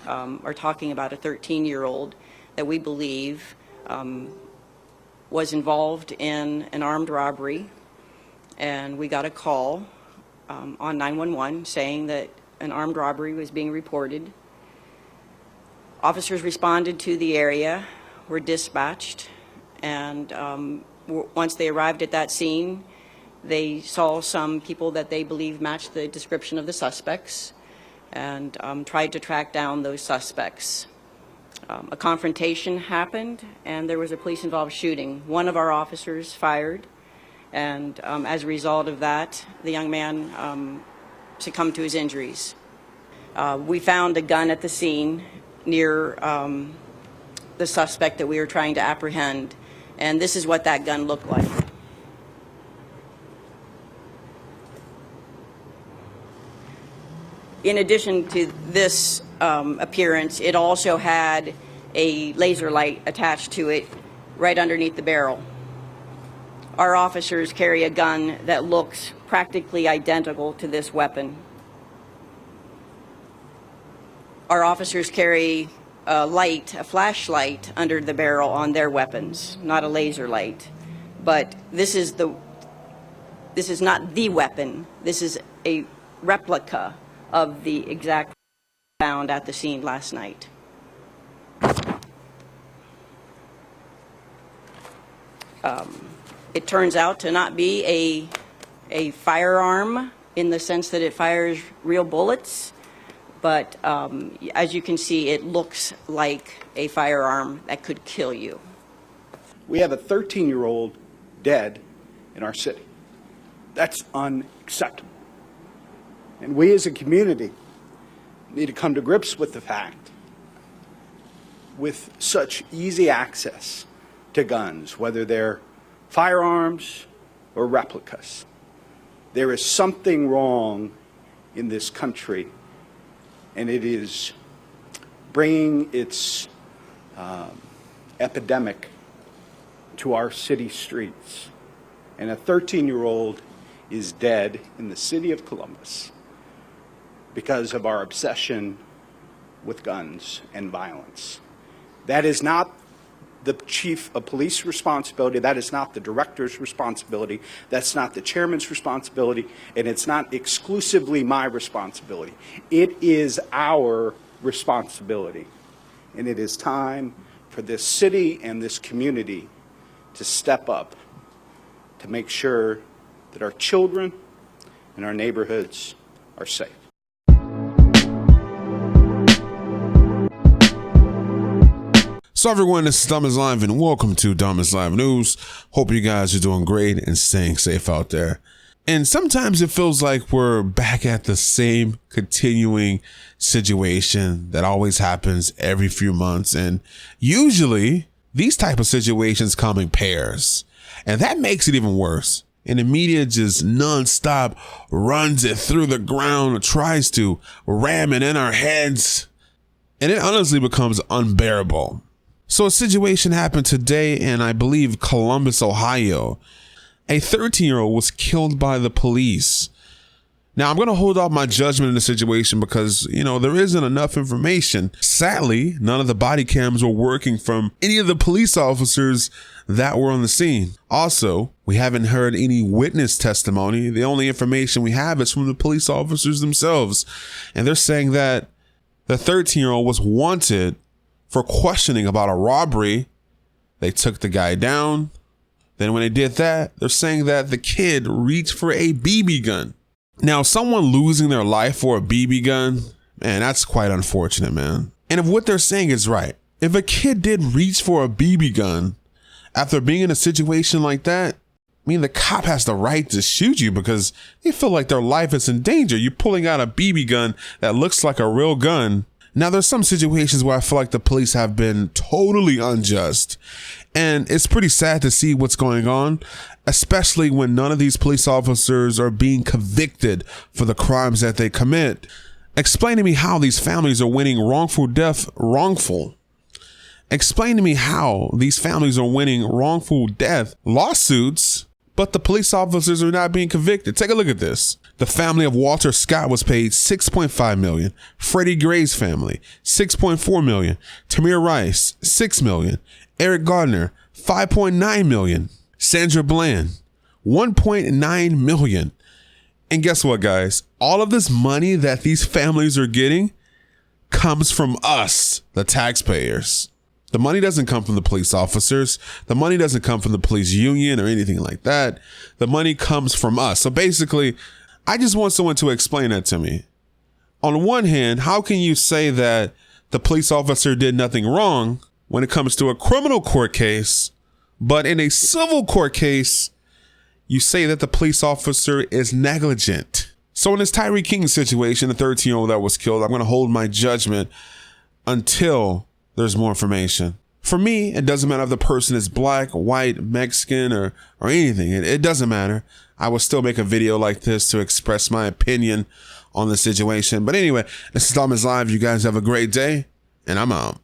are talking about a 13-year-old that we believe was involved in an armed robbery, and we got a call on 911 saying that an armed robbery was being reported. Officers responded to the area, were dispatched, and once they arrived at that scene, they saw some people that they believe matched the description of the suspects and tried to track down those suspects. A confrontation happened, and there was a police-involved shooting. One of our officers fired, and as a result of that, the young man succumbed to his injuries. We found a gun at the scene near the suspect that we were trying to apprehend, and this is what that gun looked like. In addition to this appearance, it also had a laser light attached to it right underneath the barrel. Our officers carry a gun that looks practically identical to this weapon. Our officers carry a flashlight under the barrel on their weapons, not a laser light. But this is not the weapon. This is a replica of the exact found at the scene last night. It turns out to not be a firearm in the sense that it fires real bullets, but as you can see, it looks like a firearm that could kill you. We have a 13-year-old dead in our city. That's unacceptable. And we as a community need to come to grips with the fact, with such easy access to guns, whether they're firearms or replicas, there is something wrong in this country, and it is bringing its epidemic to our city streets. And a 13-year-old is dead in the city of Columbus because of our obsession with guns and violence. That is not the chief of police responsibility. That is not the director's responsibility. That's not the chairman's responsibility. And it's not exclusively my responsibility. It is our responsibility. And it is time for this city and this community to step up to make sure that our children and our neighborhoods are safe. So everyone, this is DomisLive and welcome to DomisLive News. Hope you guys are doing great and staying safe out there. And sometimes it feels like we're back at the same continuing situation that always happens every few months. And usually these type of situations come in pairs, and that makes it even worse. And the media just nonstop runs it through the ground, tries to ram it in our heads, and it honestly becomes unbearable. So a situation happened today in, I believe, Columbus, Ohio. A 13-year-old was killed by the police. Now, I'm going to hold off my judgment in the situation because, there isn't enough information. Sadly, none of the body cams were working from any of the police officers that were on the scene. Also, we haven't heard any witness testimony. The only information we have is from the police officers themselves. And they're saying that the 13-year-old was wanted for questioning about a robbery. They took the guy down. Then when they did that, they're saying that the kid reached for a BB gun. Now, someone losing their life for a BB gun, man, that's quite unfortunate, man. And if what they're saying is right, if a kid did reach for a BB gun after being in a situation like that, the cop has the right to shoot you because they feel like their life is in danger. You're pulling out a BB gun that looks like a real gun. Now, there's some situations where I feel like the police have been totally unjust, and it's pretty sad to see what's going on, especially when none of these police officers are being convicted for the crimes that they commit. Explain to me how these families are winning wrongful death wrongful. Explain to me how these families are winning wrongful death lawsuits but the police officers are not being convicted. Take a look at this. The family of Walter Scott was paid $6.5 million. Freddie Gray's family, $6.4 million. Tamir Rice, $6 million. Eric Gardner, $5.9 million. Sandra Bland, $1.9 million. And guess what, guys? All of this money that these families are getting comes from us, the taxpayers. The money doesn't come from the police officers. The money doesn't come from the police union or anything like that. The money comes from us. So basically, I just want someone to explain that to me. On the one hand, how can you say that the police officer did nothing wrong when it comes to a criminal court case, but in a civil court case, you say that the police officer is negligent? So in this Tyree King situation, the 13-year-old that was killed, I'm going to hold my judgment until there's more information. For me, it doesn't matter if the person is black, white, Mexican, or anything. It doesn't matter. I will still make a video like this to express my opinion on the situation. But anyway, this is DomisLive. You guys have a great day, and I'm out.